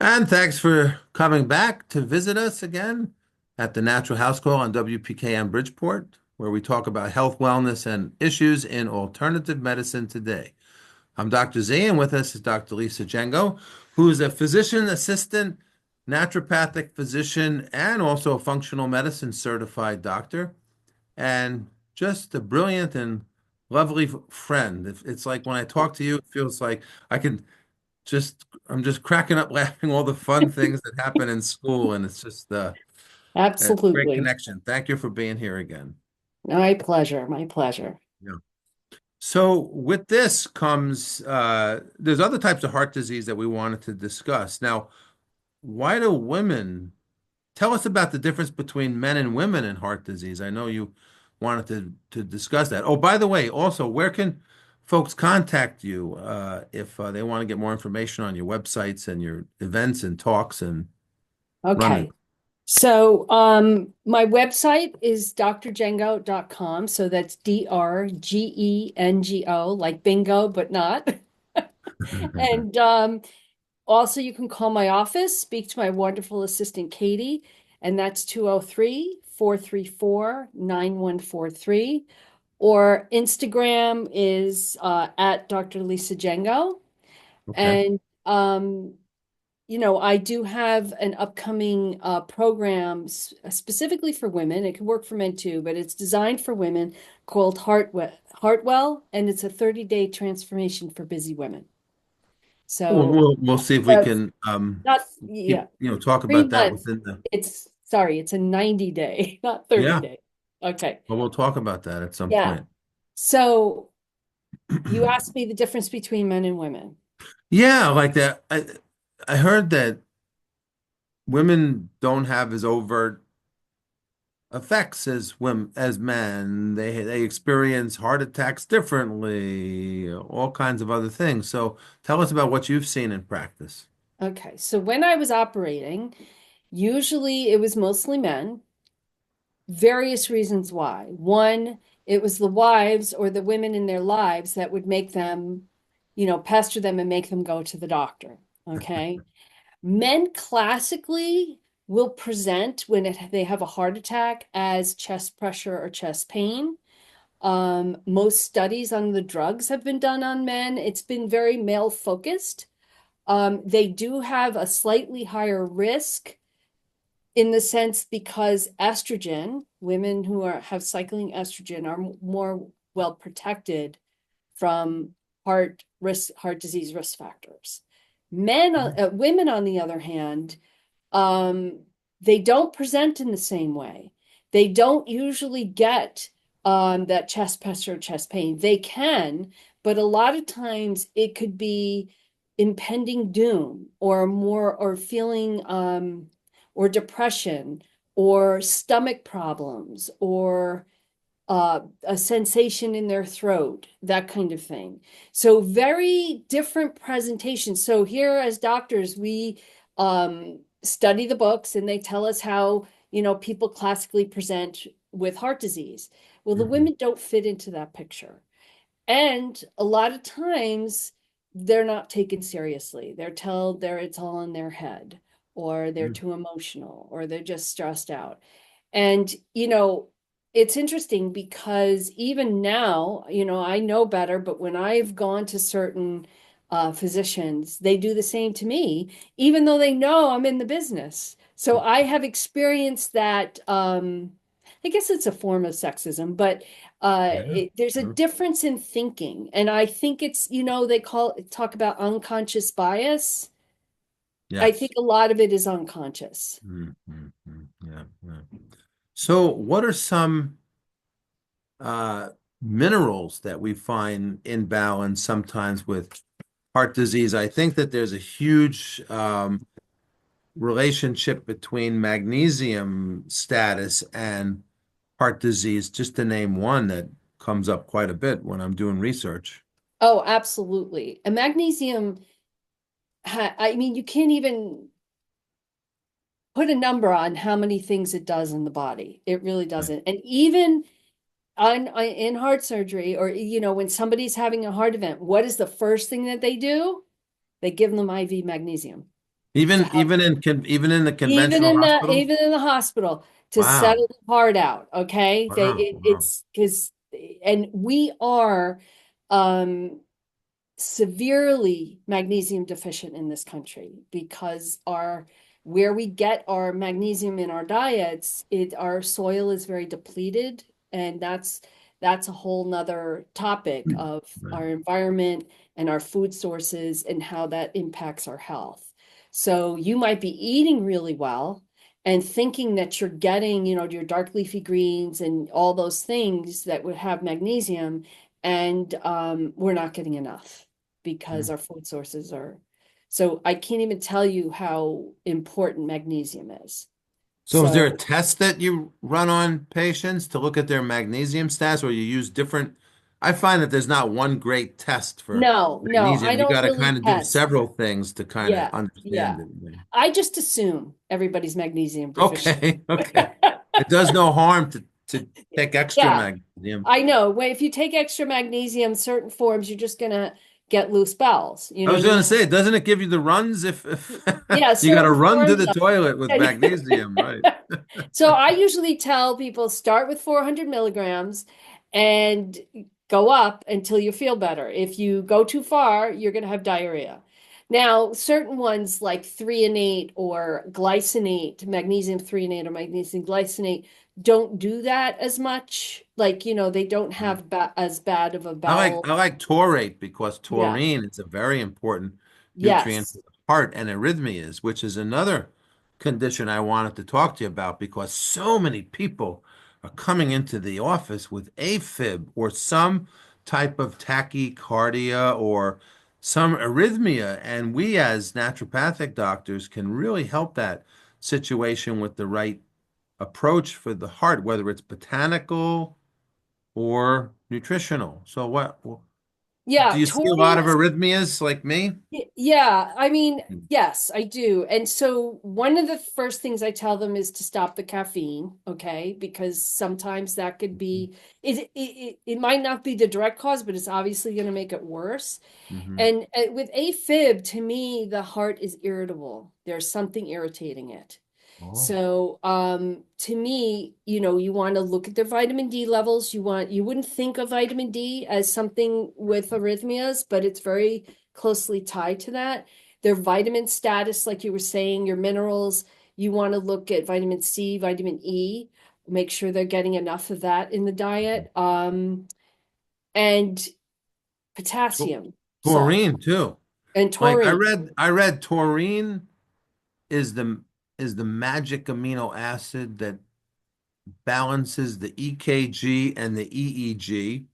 And thanks for coming back to visit us again at the Natural House Call on WPKM Bridgeport, where we talk about health, wellness, and issues in alternative medicine today. I'm Dr. Z, and with us is Dr. Lisa Gengo, who is a physician assistant, naturopathic physician, and also a functional medicine certified doctor, and just a brilliant and lovely friend. It's like when I talk to you, it feels like I can I'm just cracking up laughing all the fun things that happen in school, and it's just a great Absolutely. connection. Thank you for being here again. My pleasure. My pleasure. Yeah. So with this comes there's other types of heart disease that we wanted to discuss. Now, why do women tell us about the difference between men and women in heart disease? I know you wanted to discuss that. Oh, by the way, also, where can folks contact you if they want to get more information on your websites and your events and talks and running? Okay. So my website is drgengo.com. So that's DRGENGO, like bingo, but not. And also you can call my office, speak to my wonderful assistant Katie, and that's 203-434-9143. Or Instagram is at Dr. Lisa Jengo. Okay. And I do have an upcoming program specifically for women. It can work for men too, but it's designed for women called Heartwell, and it's a 30-day transformation for busy women. We'll, So we'll see if we that's can not, keep, yeah, talk three about that months. within the, It's sorry, it's a 90-day, not 30 yeah, day. Okay. but we'll talk about that at some Yeah. point. So you asked me the difference between men and women. Yeah, like that. I heard that women don't have as overt effects as women as men. They experience heart attacks differently, all kinds of other things. So tell us about what you've seen in practice. Okay. So when I was operating, usually it was mostly men. Various reasons why. One, it was the wives or the women in their lives that would make them, pester them and make them go to the doctor. Okay. Men classically will present when they have a heart attack as chest pressure or chest pain. Most studies on the drugs have been done on men. It's been very male focused. They do have a slightly higher risk in the sense because estrogen, women who have cycling estrogen are more well protected from heart disease risk factors. Women, on the other hand, um, they don't present in the same way. They don't usually get that chest pressure, chest pain. They can, but a lot of times it could be impending doom or feeling or depression or stomach problems or a sensation in their throat, that kind of thing. So very different presentations. So here as doctors, we study the books and they tell us how, people classically present with heart disease. Well, the Mhm. women don't fit into that picture. And a lot of times they're not taken seriously. They're told it's all in their head, or they're Mhm. too emotional, or they're just stressed out. And, it's interesting because even now, I know better, but when I've gone to certain physicians, they do the same to me, even though they know I'm in the business. So I have experienced that. I guess it's a form of sexism, but Yeah, there's a sure. difference in thinking. And I think it's, they talk about unconscious bias. I think Yes. a lot of it is unconscious. Yeah, yeah. So what are some uh, minerals that we find in balance sometimes with heart disease? I think that there's a huge relationship between magnesium status and heart disease, just to name one that comes up quite a bit when I'm doing research. Oh, absolutely. And magnesium, I mean, you can't even put a number on how many things it does in the body. It really Right. doesn't. And even in heart surgery, or, when somebody's having a heart event, what is the first thing that they do? They give them IV magnesium. Even in the conventional hospital? even in the hospital to Wow. settle the heart out. Okay, Wow. Wow. it's because and we are um severely magnesium deficient in this country because our where we get our magnesium in our diets, our soil is very depleted, and that's a whole nother topic of Right. our environment and our food sources and how that impacts our health. So you might be eating really well and thinking that you're getting, your dark leafy greens and all those things that would have magnesium, and we're not getting enough because Mm. our food sources are. So I can't even tell you how important magnesium is. So is there a So test that you run on patients to look at their magnesium stats, or you use different? I find that there's not one great test for no, no, I magnesium. You don't got to really kind of do test. several things to kind of Yeah, understand yeah. it. I just assume everybody's magnesium deficient. Okay, okay. It does no harm to take extra Yeah, magnesium. I know. When if you take extra magnesium, certain forms, you're just gonna get loose bowels. You I know was what I going to mean? say, doesn't it give you the runs if Yeah, you got to certain run to forms the of toilet with magnesium, right? it. So I usually tell people start with 400 milligrams and go up until you feel better. If you go too far, you're going to have diarrhea. Now, certain ones like threonate or glycinate, magnesium threonate or magnesium glycinate, don't do that as much. Like, they don't have as bad of a bowel. I like taurate because Yeah. taurine is a very important nutrient for Yes. the heart and arrhythmias, which is another condition I wanted to talk to you about because so many people are coming into the office with AFib or some type of tachycardia or some arrhythmia, and we as naturopathic doctors can really help that situation with the right approach for the heart, whether it's botanical or nutritional. So do Yeah. you see a lot Taurine of is. arrhythmias like me? Yeah, I mean, Mm. yes, I do. And so one of the first things I tell them is to stop the caffeine, okay? Because sometimes that could be it might not be the direct cause, but it's obviously going to make it worse. Hmm. And with AFib, to me, the heart is irritable. There's something irritating it. Oh, So, to me, you want to look at their vitamin D levels. You wouldn't think of vitamin D as something with arrhythmias, but it's very closely tied to that. Their vitamin status, like you were saying, your minerals, you want to look at vitamin C, vitamin E, make sure they're getting enough of that in the diet. And Ta- potassium, salt, taurine too. and Like taurine. I read taurine is the magic amino acid that balances the EKG and the EEG,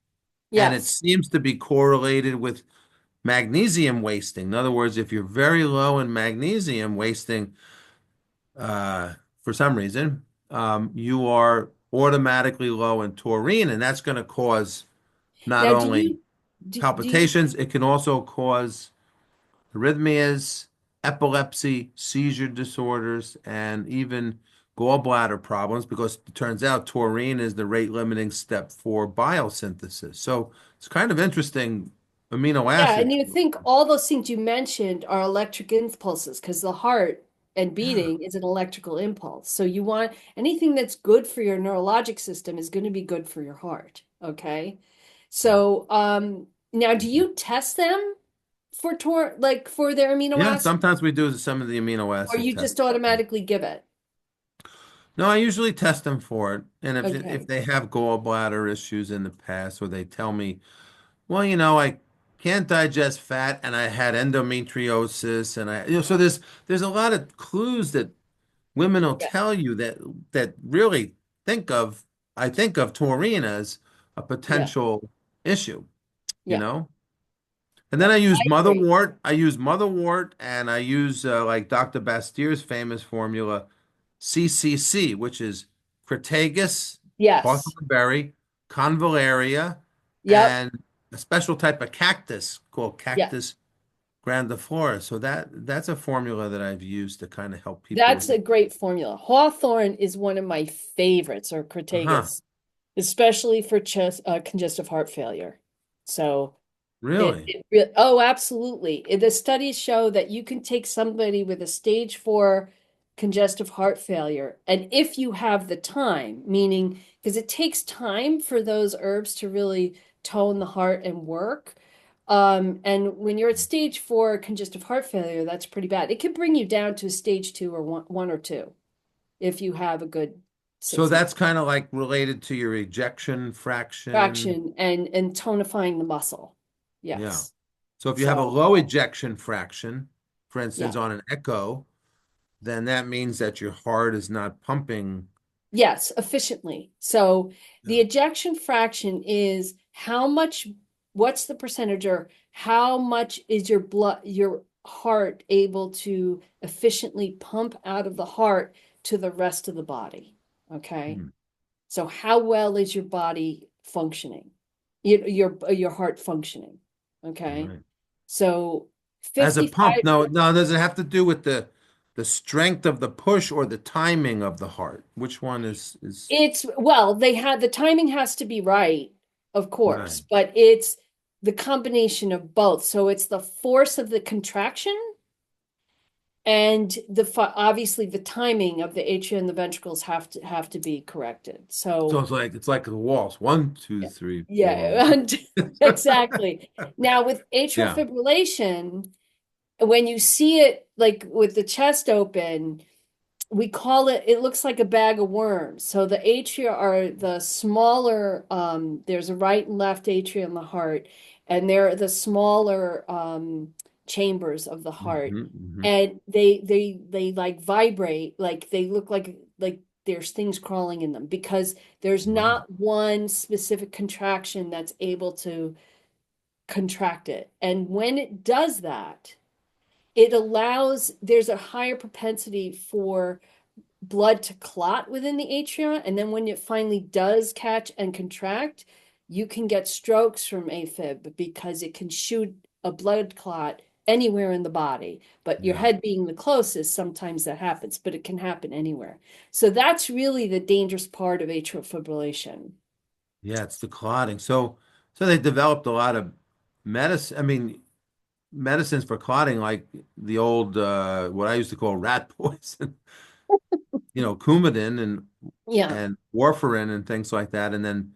and it Yes. seems to be correlated with magnesium wasting. In other words, if you're very low in magnesium wasting, for some reason, you are automatically low in taurine, and that's going to cause not Now, do only you do you palpitations, it can also cause arrhythmias, epilepsy, seizure disorders, and even gallbladder problems because it turns out taurine is the rate limiting step for biosynthesis. So it's kind of interesting amino Yeah, and acid. you think all those things you mentioned are electric impulses because the heart and Yeah. beating is an electrical impulse. So you want anything that's good for your neurologic system is going to be good for your heart. Okay. So now do you test them for like for their amino Yeah, acid, sometimes we do some of the amino or acid you tests. just automatically give it? No, I usually test them for it. And if Okay. they have gallbladder issues in the past, or they tell me, well, I can't digest fat, and I had endometriosis, and so there's a lot of clues that women will Yeah. tell you that really think of, I think of taurine as a Yeah. potential issue, you Yeah. know? And then Yeah. I use I agree. motherwort. I use motherwort, and I use like Dr. Bastier's famous formula, CCC, which is Crataegus, Yes. hawthorn berry, convallaria, Yep. and a special type of cactus called Yeah. Cactus grandiflora. So that's a formula that I've used to kind of help people That's with it. a great formula. Hawthorn is one of my favorites, or Uh-huh. Crataegus, especially for congestive heart failure. So, Really? Oh, absolutely. The studies show that you can take somebody with a stage 4 congestive heart failure, and if you have the time, meaning because it takes time for those herbs to really tone the heart and work. And when you're at stage 4 congestive heart failure, that's pretty bad. It can bring you down to stage 2 or one or two if you have a good So 6 month that's kind of like related to your ejection fraction. traction and tonifying the muscle. Yeah. Yes. So if you have a So, low ejection fraction, for instance, yeah. on an echo, then that means that your heart is not pumping. Yes, efficiently. So the Yeah. ejection fraction is how much, what's the percentage, or how much is your heart able to efficiently pump out of the heart to the rest of the body? Okay. Hmm. So how well is your body functioning? Your heart functioning? All Okay. right. So As a pump, 55. no, does it have to do with the strength of the push or the timing of the heart? Which one is It's well, they had the timing has to be right, of right? course, but it's the combination of both. So it's the force of the contraction and obviously the timing of the atria and the ventricles have to be corrected. So So it's like the waltz. One, two, yeah, three, four. yeah, exactly. Now with atrial Yeah. fibrillation, when you see it like with the chest open, we call it, it looks like a bag of worms. So the atria are the smaller, there's a right and left atria in the heart, and they're the smaller chambers of the heart. Hmm. And they like vibrate, like they look like there's things crawling in them because there's Wow. not one specific contraction that's able to contract it. And when it does that, it allows, there's a higher propensity for blood to clot within the atria. And then when it finally does catch and contract, you can get strokes from AFib because it can shoot a blood clot anywhere in the body. But your Yeah. head being the closest, sometimes that happens, but it can happen anywhere. So that's really the dangerous part of atrial fibrillation. Yeah, it's the clotting. So they developed a lot of medicine. I mean, medicines for clotting, like the old what I used to call rat poison, Coumadin Yeah. and warfarin and things like that. And then,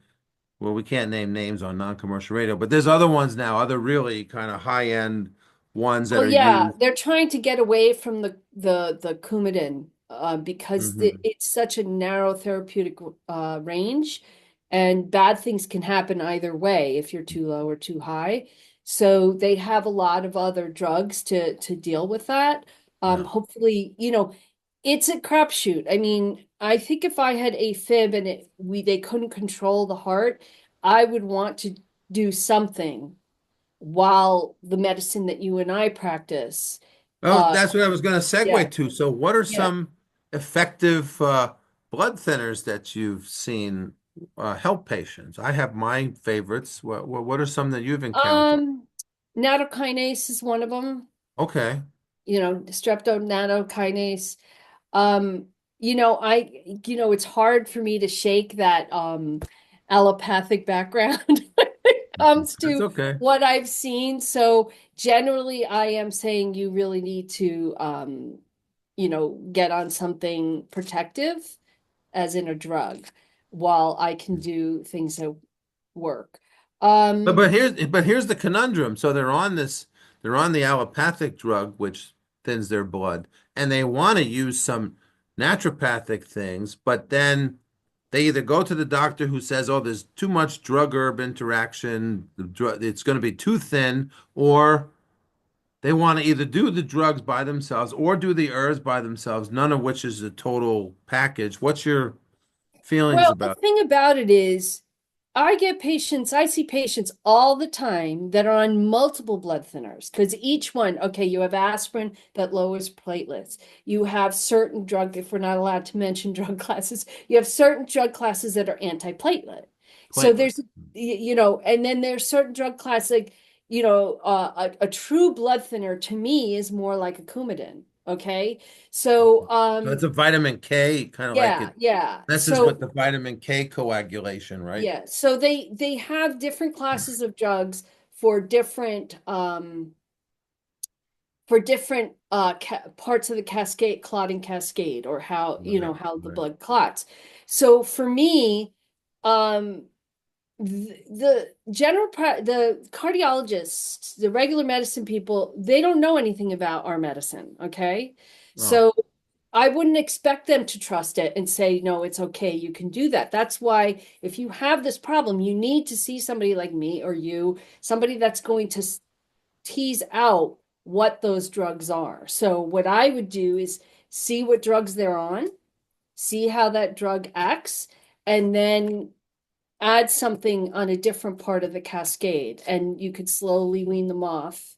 well, we can't name names on non-commercial radio, but there's other ones now, other really kind of high-end ones that Well, are yeah, used. they're trying to get away from the Coumadin because Hmm. it's such a narrow therapeutic range, and bad things can happen either way if you're too low or too high. So they have a lot of other drugs to deal with that. Yeah. Hopefully, it's a crapshoot. I mean, I think if I had AFib and they couldn't control the heart, I would want to do something while the medicine that you and I practice. Oh, Uh, that's what I was going to yeah, segue to. So, what are yeah. some effective blood thinners that you've seen help patients? I have my favorites. What are some that you've encountered? Um, Nattokinase is one of them. Okay. Streptonattokinase. Um, it's hard for me to shake that allopathic background when it comes That's to okay. what I've seen. So generally, I am saying you really need to, get on something protective, as in a drug, while I can do things that work. But Um, but here's the conundrum. So they're on the allopathic drug, which thins their blood, and they want to use some naturopathic things, but then they either go to the doctor who says, "Oh, there's too much drug herb interaction, the drug it's going to be too thin," or they want to either do the drugs by themselves or do the herbs by themselves, none of which is a total package. What's your feelings Well, the about? thing about it is, I see patients all the time that are on multiple blood thinners because each one, okay, you have aspirin that lowers platelets. You have certain drug, if we're not allowed to mention drug classes, you have certain drug classes that are antiplatelet. So there's, Platelets? and then there's certain drug classes like, a true blood thinner to me is more like a Coumadin. Okay. So, So it's a vitamin K, kind of like yeah, it yeah. messes So with the vitamin K coagulation, right? yeah, so they have different classes of drugs for different parts of the cascade, clotting cascade, or how, Right, how the right. blood clots. So for me, um, the cardiologists, the regular medicine people, they don't know anything about our medicine. Okay. Oh, So I wouldn't expect them to trust it and say, no, it's okay, you can do that. That's why if you have this problem, you need to see somebody like me or you, somebody that's going to tease out what those drugs are. So what I would do is see what drugs they're on, see how that drug acts, and then add something on a different part of the cascade. And you could slowly wean them off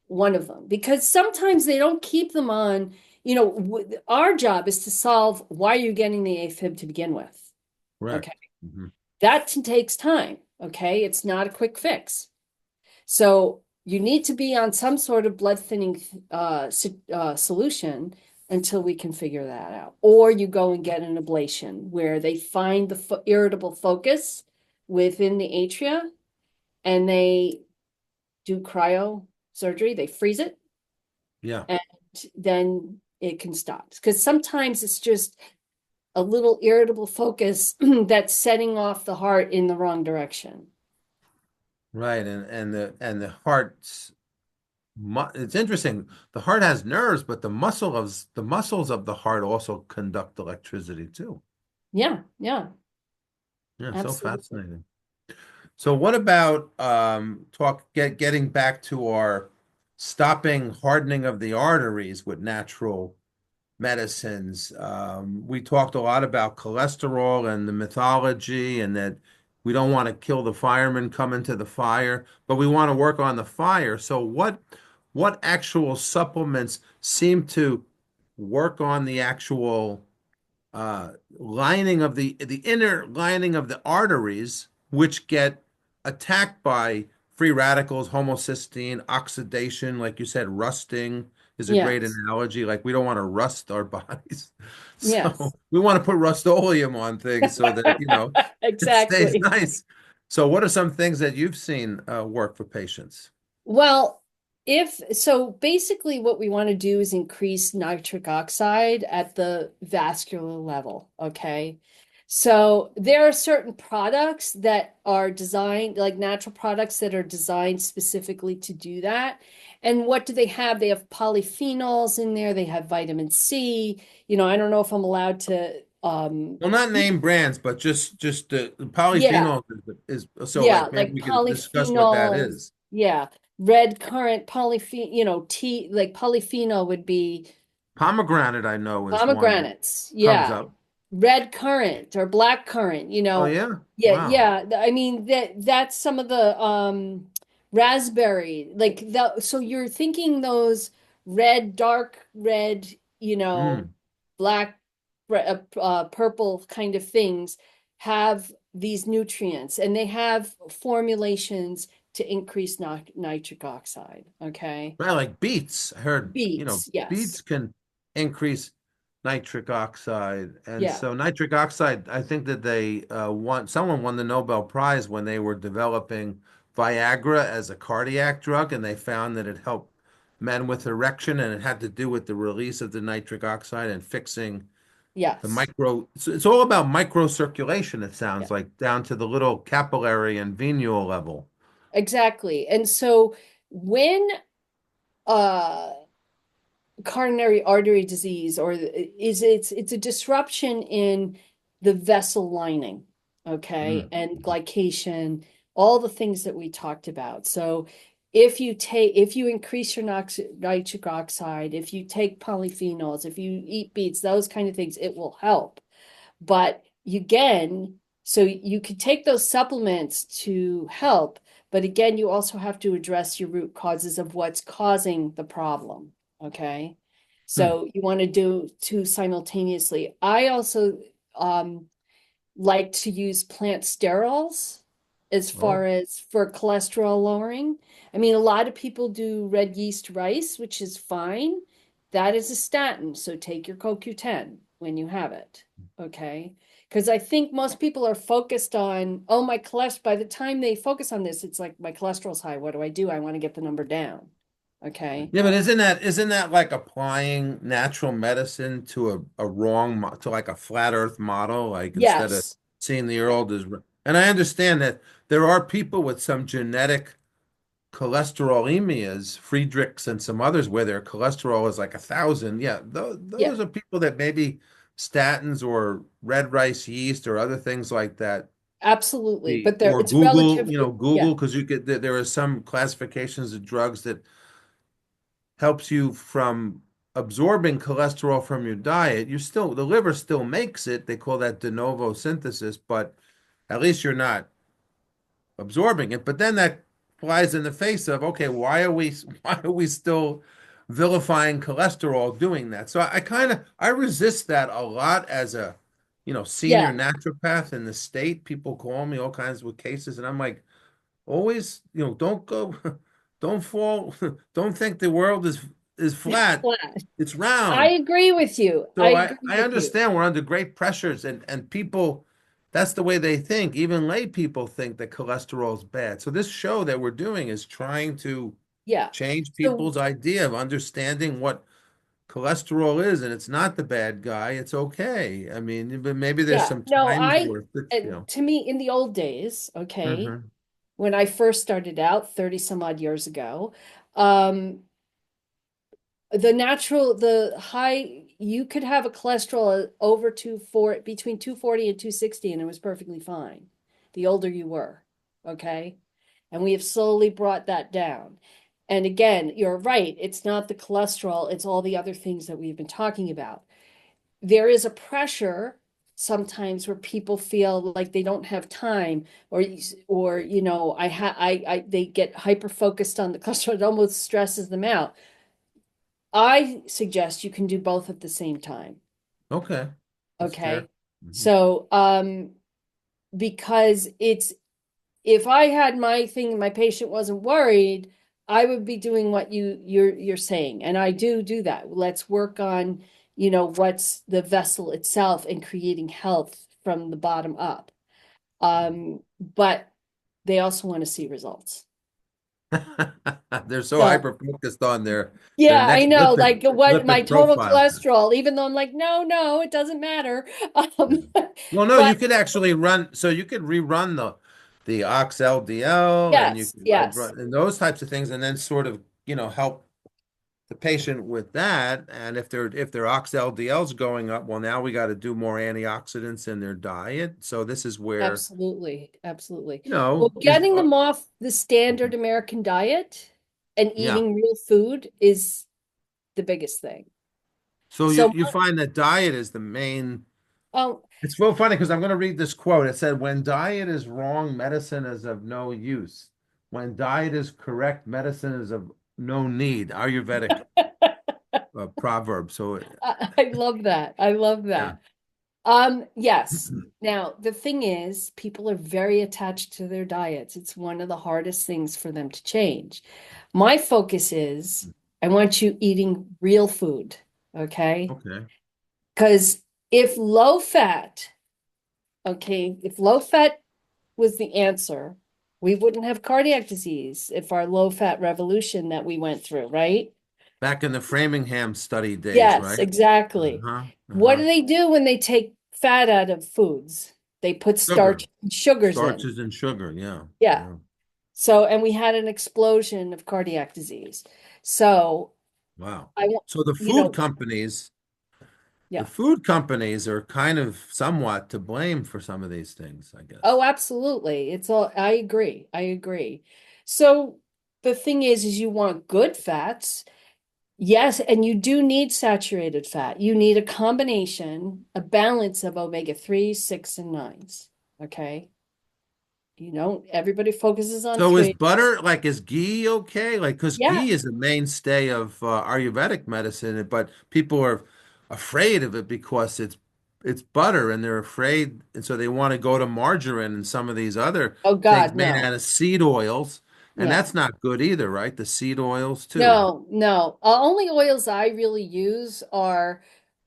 one of them because sometimes they don't keep them on. Our job is to solve why you're getting the AFib to begin with. Okay. correct. Hmm. That takes time. Okay. It's not a quick fix. So you need to be on some sort of blood thinning solution until we can figure that out. Or you go and get an ablation where they find the irritable focus within the atria and they do cryo surgery. They freeze it Yeah. and then it can stop. Because sometimes it's just a little irritable focus that's setting off the heart in the wrong direction. Right. And the heart's it's interesting. The heart has nerves, but the muscles of the heart also conduct electricity too. Yeah, yeah, Yeah, so absolutely. fascinating. So what about getting back to our stopping hardening of the arteries with natural medicines? We talked a lot about cholesterol and the mythology, and that we don't want to kill the firemen coming to the fire, but we want to work on the fire. So what actual supplements seem to work on the actual lining of the inner lining of the arteries, which get attacked by free radicals, homocysteine, oxidation, like you said, rusting is a great Yes, analogy. Like we don't want to rust our bodies. So yes, we want to put Rust-Oleum on things so that, it stays exactly. nice. So what are some things that you've seen work for patients? Well, if so, basically, what we want to do is increase nitric oxide at the vascular level. Okay. So there are certain products that are designed, like natural products that are designed specifically to do that. And what do they have? They have polyphenols in there, they have vitamin C. I don't know if I'm allowed to Well, not name brands, but just the yeah, polyphenol is so yeah, like maybe like we can discuss what that polyphenols. is. Yeah. Red currant like polyphenol would be Pomegranate, I know, is one that pomegranates. comes Yeah. up. Red currant or black currant, Oh yeah, Yeah, wow. yeah. I mean that's some of the raspberry. So you're thinking those red, dark red, Mm. black, purple kind of things have these nutrients and they have formulations to increase nitric oxide. Okay. Right, like beets. I heard, Beets, yes. beets can increase nitric oxide. And Yeah. so nitric oxide, I think that someone won the Nobel Prize when they were developing Viagra as a cardiac drug, and they found that it helped men with erection, and it had to do with the release of the nitric oxide and fixing the Yes. it's all about microcirculation, it Yeah. sounds like, down to the little capillary and venule level. Exactly. And so when uh coronary artery disease or is it's a disruption in the vessel lining, okay, Mm. and glycation, all the things that we talked about. So if you increase your nitric oxide, if you take polyphenols, if you eat beets, those kind of things, it will help. But again, so you could take those supplements to help, but again, you also have to address your root causes of what's causing the problem. Okay. Hmm. So you want to do two simultaneously. I also um, like to use plant sterols as far Oh, as for cholesterol lowering. I mean, a lot of people do red yeast rice, which is fine. That is a statin, so take your CoQ10 when you have it. Okay. Because I think most people are focused on, oh, my cholesterol. By the time they focus on this, it's like my cholesterol's high. What do I do? I want to get the number down. Okay. Yeah, but isn't that like applying natural medicine to a wrong to like a flat Earth model, like instead of Yes, seeing the world as, and I understand that there are people with some genetic cholesterolemias, Friedrichs and some others, where their cholesterol is like 1,000. Yeah, yeah, those are people that maybe statins or red rice yeast or other things like that. absolutely. The But or it's Google, relatively, yeah, Google, because you get there are some classifications of drugs that helps you from absorbing cholesterol from your diet. You still the liver still makes it. They call that de novo synthesis, but at least you're not absorbing it. But then that flies in the face of, okay, why are we still vilifying cholesterol doing that? So I kind of I resist that a lot as a yeah, senior naturopath in the state. People call me all kinds of cases, and I'm like, always, don't go, don't fall, don't think the world is flat. flat. It's I round. agree with you. I So I, agree I with you. understand we're under great pressures and people, that's the way they think. Even lay people think that cholesterol is bad. So this show that we're doing is trying to Yeah. change So people's idea of understanding what cholesterol is, and it's not the bad guy. It's okay. I mean, but maybe there's yeah, some no, times where and to me, in the old days, okay, Mhm. when I first started out 30 some odd years ago, um, the high, you could have a cholesterol over 240, between 240 and 260, and it was perfectly fine. The older you were, okay? And we have slowly brought that down. And again, you're right, it's not the cholesterol, it's all the other things that we've been talking about. There is a pressure sometimes where people feel like they don't have time, or they get hyper focused on the cholesterol. It almost stresses them out. I suggest you can do both at the same time. Okay, that's fair. Okay. Mhm. So, because it's, if I had my thing, my patient wasn't worried, I would be doing what you're saying. And I do that. Let's work on, what's the vessel itself and creating health from the bottom up. But they also want to see results. They're so So hyper focused on their yeah, I next know. lipid Like what my lipid total profile. cholesterol, even though I'm like, no, no, it doesn't matter. Yeah. Um, Well, no, but you could actually run. So you could rerun the ox LDL, and you yes, could yes, run and those types of things, and then sort of help the patient with that. And if their ox LDL is going up, well, now we got to do more antioxidants in their diet. So this is where absolutely, absolutely. you Well, know is getting them off the standard American diet and yeah. eating real food is the biggest thing. So you So, you find that diet is the main. um, It's real funny because I'm going to read this quote. It said, "When diet is wrong, medicine is of no use. When diet is correct, medicine is of no need." Ayurvedic proverb. So, I love that. I love yeah. that. Yes. Now, the thing is, people are very attached to their diets. It's one of the hardest things for them to change. My focus is I want you eating real food, okay? Okay. Because if low fat, okay, if low fat was the answer, we wouldn't have cardiac disease if our low fat revolution that we went through, right? Back in the Framingham study days, Yes, right? exactly. Uh-huh. What Uh-huh. do they do when they take fat out of foods? They put Sugar, starch and sugars in. starches and sugar. Yeah. Yeah. Yeah. So, and we had an explosion of cardiac disease. So, Wow. I want, So the you food know, companies, the yeah. food companies are kind of somewhat to blame for some of these things, I Oh, guess. absolutely. It's all, I agree. I agree. So, the thing is you want good fats. Yes, and you do need saturated fat. You need a combination, a balance of omega 3, 6, and 9s. Okay. Everybody focuses on So is three. butter like is ghee okay? Like, because Yeah. ghee is a mainstay of Ayurvedic medicine, but people are afraid of it because it's butter, and they're afraid, and so they want to go to margarine and some of these other Oh things God, made no. out of seed oils, and Yeah. that's not good either, right? The seed oils too. No, no. Only oils I really use are,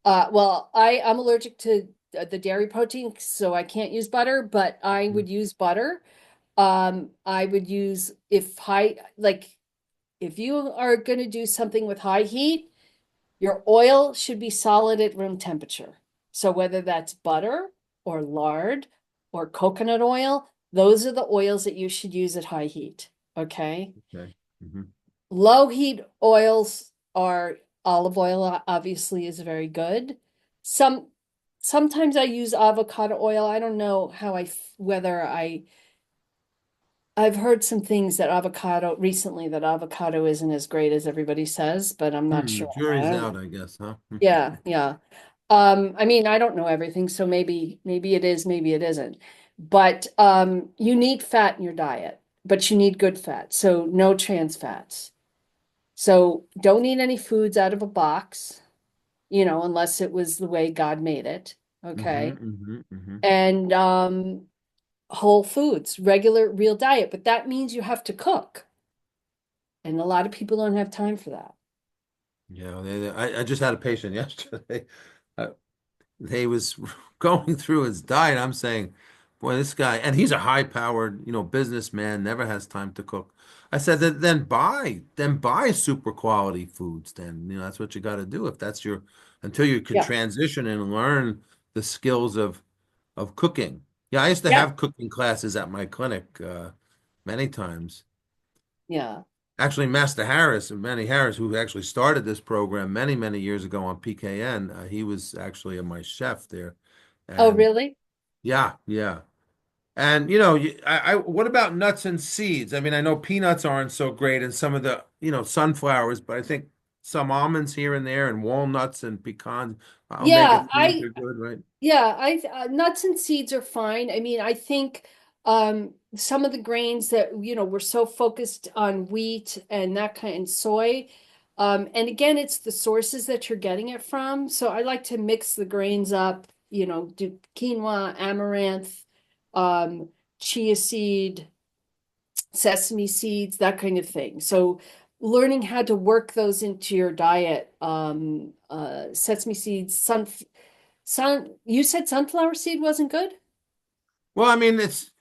well, I'm allergic to the dairy protein, so I can't use butter, but I Mhm. would use butter. I would use if you are going to do something with high heat, your oil should be solid at room temperature. So whether that's butter or lard or coconut oil, those are the oils that you should use at high heat. Okay. Okay. Hmm. Low heat oils are olive oil, obviously, is very good. Some sometimes I use avocado oil. I don't know whether I've heard some things that avocado recently that avocado isn't as great as everybody says, but I'm not The sure. I jury's don't out, know. I guess, huh? Yeah, yeah. I mean, I don't know everything, so maybe it is, maybe it isn't. But you need fat in your diet, but you need good fat, so no trans fats. So don't eat any foods out of a box, unless it was the way God made it. Hmm. Okay. Hmm. Hmm. And whole foods, regular, real diet, but that means you have to cook. And a lot of people don't have time for that. Yeah, I just had a patient yesterday. Uh, he was going through his diet. I'm saying, boy, this guy, and he's a high-powered, businessman, never has time to cook. I said, then buy super quality foods. Then, that's what you got to do if that's until you can Yeah. transition and learn the skills of cooking. Yeah, I used to Yeah. have cooking classes at my clinic many times. Yeah. Actually, Master Harris, Manny Harris, who actually started this program many, many years ago on PKN, he was actually my chef there. Oh, And really? yeah, yeah. And what about nuts and seeds? I mean, I know peanuts aren't so great and some of the, sunflowers, but I think some almonds here and there and walnuts and pecans, omega Yeah, 3s are good, right? nuts and seeds are fine. I mean, I think some of the grains that, we're so focused on wheat and that kind and soy. And again, it's the sources that you're getting it from. So I like to mix the grains up, do quinoa, amaranth, um, chia seed, sesame seeds, that kind of thing. So learning how to work those into your diet, sesame seeds, you said sunflower seed wasn't good? Well, I mean, it's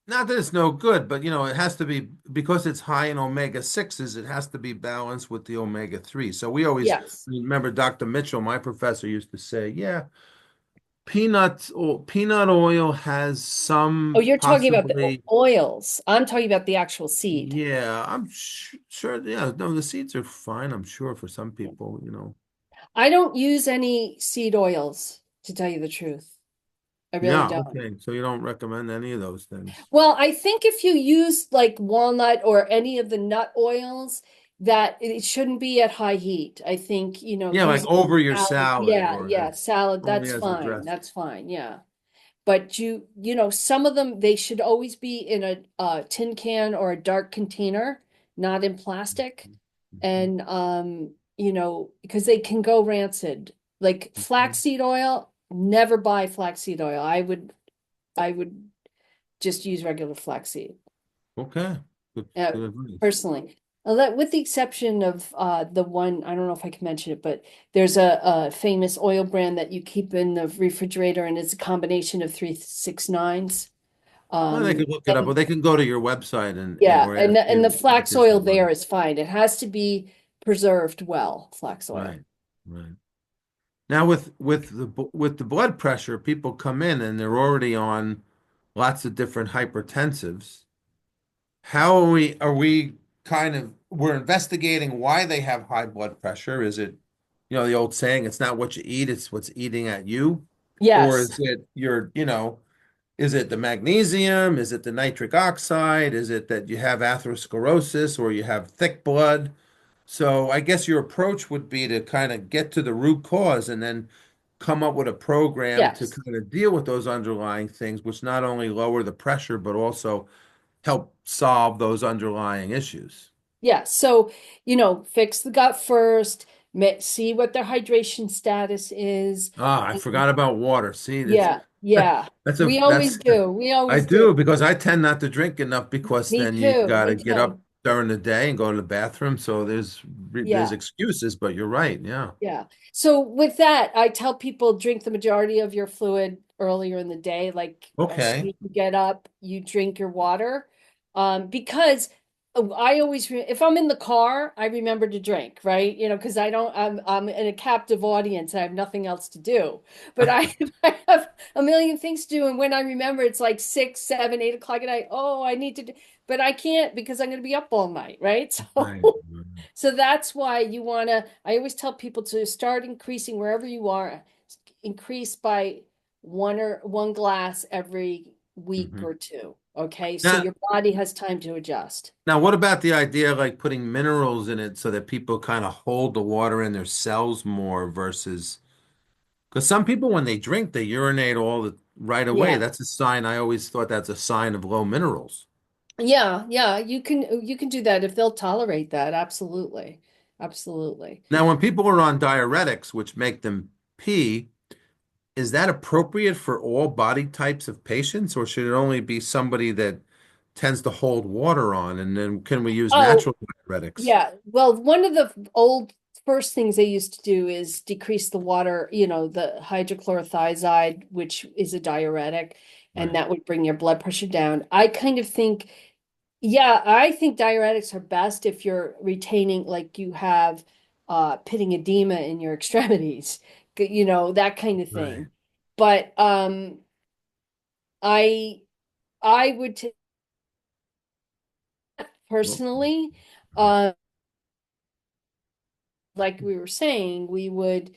not that it's no good, but it has to be because it's high in omega 6s, it has to be balanced with the omega 3. So we always Yes. remember Dr. Mitchell, my professor, used to say, yeah, peanut oil has Oh, some you're talking about the possibly, oils. I'm talking about the actual seed. yeah, I'm sure, yeah, no, the seeds are fine, I'm sure, for some people. I don't use any seed oils, to tell you the truth. I really Yeah, don't. okay. So you don't recommend any of those things. Well, I think if you use like walnut or any of the nut oils, that it shouldn't be at high heat. I think, Yeah, like use over your salad. salad Yeah, or yeah, salad, only that's as a fine. dress. That's fine. Yeah. But some of them, they should always be in a tin can or a dark container, not in plastic. Mhm. And because they can go rancid. Like Mhm. flaxseed oil, never buy flaxseed oil. I would just use regular flaxseed, Okay. Good, uh, good advice. personally. With the exception of the one, I don't know if I can mention it, but there's a famous oil brand that you keep in the refrigerator, and it's a combination of 369s. Well, they Um, can look it up, or and they can go to your website and yeah, or and ask the you what flax this oil is there like. is fine. It has to be preserved well, flax oil. Right. Right. Now with the blood pressure, people come in and they're already on lots of different hypertensives. How are we we're investigating why they have high blood pressure? Is it, the old saying, it's not what you eat, it's what's eating at you? Or Yes. is it is it the magnesium? Is it the nitric oxide? Is it that you have atherosclerosis or you have thick blood? So I guess your approach would be to kind of get to the root cause and then come up with a program to Yes. kind of deal with those underlying things, which not only lower the pressure, but also help solve those underlying issues. Yeah, so, fix the gut first, see what their hydration status is. Ah, I And forgot about water. See, yeah, yeah. that's a We always that's do. We I always do. do because I tend not to drink enough because Me then you too. got Me to get up too. during the day and go to the bathroom. So there's Yeah. excuses, but you're right. Yeah. Yeah. So with that, I tell people drink the majority of your fluid earlier in the day. Like as soon Okay. as you get up, you drink your water. Because I always, if I'm in the car, I remember to drink, right? Because I'm in a captive audience. I have nothing else to do. But I have a million things to do. And when I remember, it's like 6, 7, 8 o'clock at night. Oh, I need to do, but I can't because I'm going to be up all night, right? Right. So that's why you want to, I always tell people to start increasing wherever you are, increase by one glass every week Mhm. or two. Okay. So Now, your body has time to adjust. now, what about the idea of like putting minerals in it so that people kind of hold the water in their cells more versus because some people when they drink they urinate right away. Yeah. That's a sign. I always thought that's a sign of low minerals. Yeah. Yeah. You can do that if they'll tolerate that. Absolutely. Absolutely. Now, when people are on diuretics, which make them pee, is that appropriate for all body types of patients, or should it only be somebody that tends to hold water on? And then can we use Oh, natural diuretics? yeah. Well, one of the old first things they used to do is decrease the water, the hydrochlorothiazide, which is a diuretic, and Right. that would bring your blood pressure down. I kind of think, yeah, I think diuretics are best if you're retaining, like you have pitting edema in your extremities, that kind of Right. thing. But I I would Well, personally, right. uh, like we were saying, we would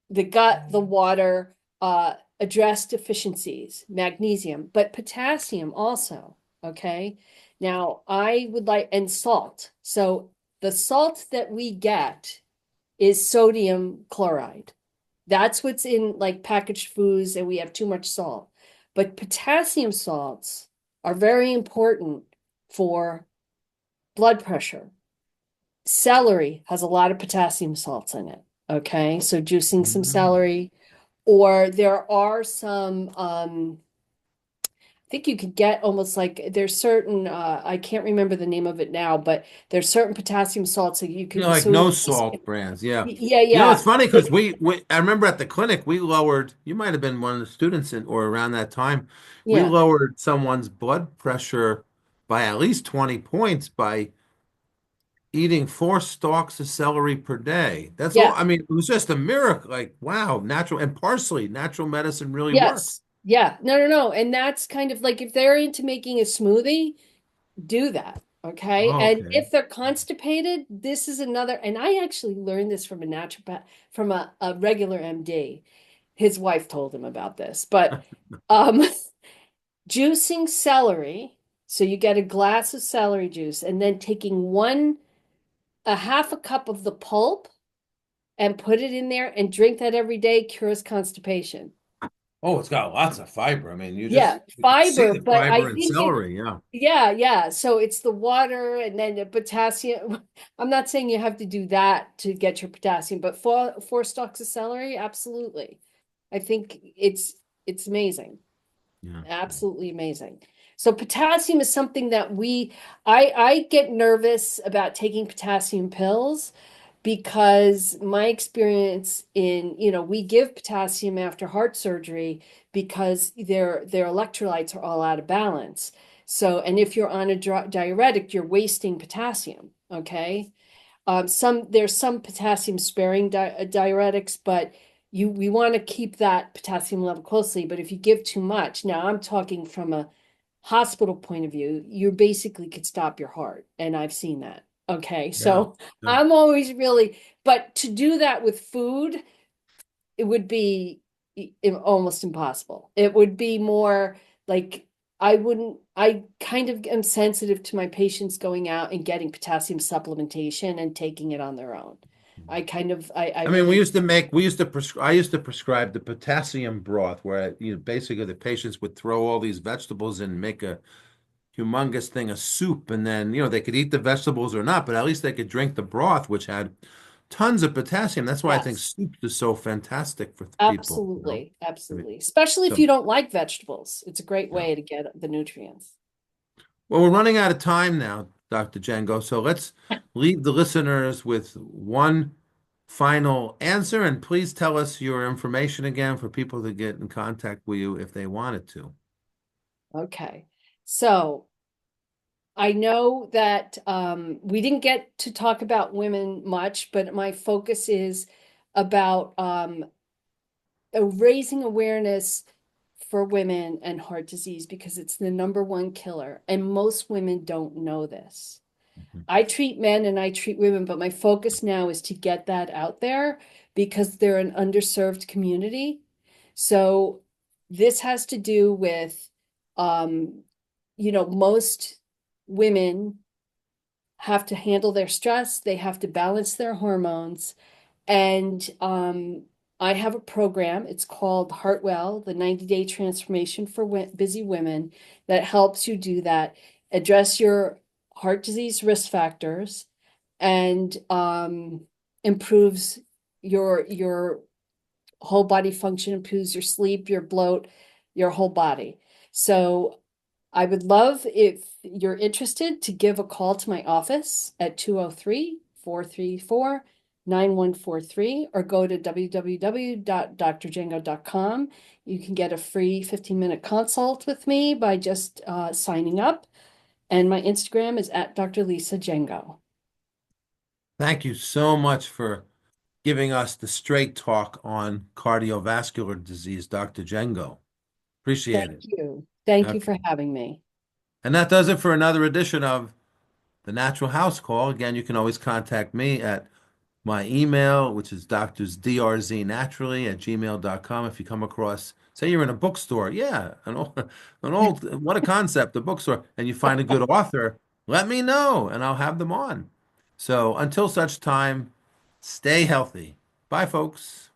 the gut, the water, address deficiencies, magnesium, but potassium also. Okay. Now, I would like, and salt. So the salt that we get is sodium chloride. That's what's in like packaged foods, and we have too much salt. But potassium salts are very important for blood pressure. Celery has a lot of potassium salts in it. Okay. So juicing some Mm. celery, or there are some, I think you could get almost like there's certain, I can't remember the name of it now, but there's certain potassium salts that you You know, could, like so no salt brands. Yeah. yeah, You know, it's yeah, funny because I remember at the clinic, we lowered, you might have been one of the students or around that time, we yeah, lowered someone's blood pressure by at least 20 points by eating 4 stalks of celery per day. That's all. yeah, I mean, it was just a miracle. Like, wow, natural and parsley, natural medicine really works. yes, yeah, no, no, no. And that's kind of like if they're into making a smoothie, do that. Okay. Oh, And okay. if they're constipated, this is another, and I actually learned this from a naturopath, from a regular MD. His wife told him about this, but um, juicing celery. So you get a glass of celery juice and then taking a half a cup of the pulp and put it in there and drink that every day cures constipation. Oh, it's got lots of fiber. I mean, Yeah, you can see fiber, the but I fiber in think it, celery. Yeah. yeah, yeah. So it's the water and then the potassium. I'm not saying you have to do that to get your potassium, but four stalks of celery, absolutely. I think it's amazing. Yeah. Absolutely amazing. So potassium is something that I get nervous about taking potassium pills because my experience we give potassium after heart surgery because their electrolytes are all out of balance. So, and if you're on a diuretic, you're wasting potassium, okay? There's some potassium sparing diuretics, but we want to keep that potassium level closely. But if you give too much, now I'm talking from a hospital point of view, you basically could stop your heart, and I've seen that. Okay, Yeah. so Yeah. I'm always really, but to do that with food, it would be almost impossible. It would be more like I kind of am sensitive to my patients going out and getting potassium supplementation and taking it on their own. I I mean, really, I used to prescribe the potassium broth where, basically the patients would throw all these vegetables in and make a humongous thing of soup. And then, they could eat the vegetables or not, but at least they could drink the broth, which had tons of potassium. That's why I think yes, soup is so fantastic for people. absolutely, I mean, absolutely. Especially if so, you don't like vegetables. It's a great yeah. way to get the nutrients. Well, we're running out of time now. Dr. Gengo. So let's leave the listeners with one final answer, and please tell us your information again for people to get in contact with you if they wanted to. Okay. So I know that we didn't get to talk about women much, but my focus is about raising awareness for women and heart disease because it's the number one killer, and most women don't know this. Mhm. I treat men and I treat women, but my focus now is to get that out there because they're an underserved community. So this has to do with, um, most women have to handle their stress, they have to balance their hormones. And I have a program. It's called Heartwell, the 90-day transformation for busy women that helps you do that, address your heart disease risk factors, and improves your whole body function, improves your sleep, your bloat, your whole body. So I would love if you're interested to give a call to my office at 203-434-9143 or go to www.drjango.com. You can get a free 15-minute consult with me by just signing up. And my Instagram is at Dr. Lisa Gengo. Thank you so much for giving us the straight talk on cardiovascular disease, Dr. Gengo. Thank Appreciate it. you. Thank you Okay. for having me. And that does it for another edition of the Natural House Call. Again, you can always contact me at my email, which is doctorsdrznaturally@gmail.com. If you come across, say you're in a bookstore, yeah, what a concept, a bookstore, and you find a good author, let me know and I'll have them on. So until such time, stay healthy. Bye, folks.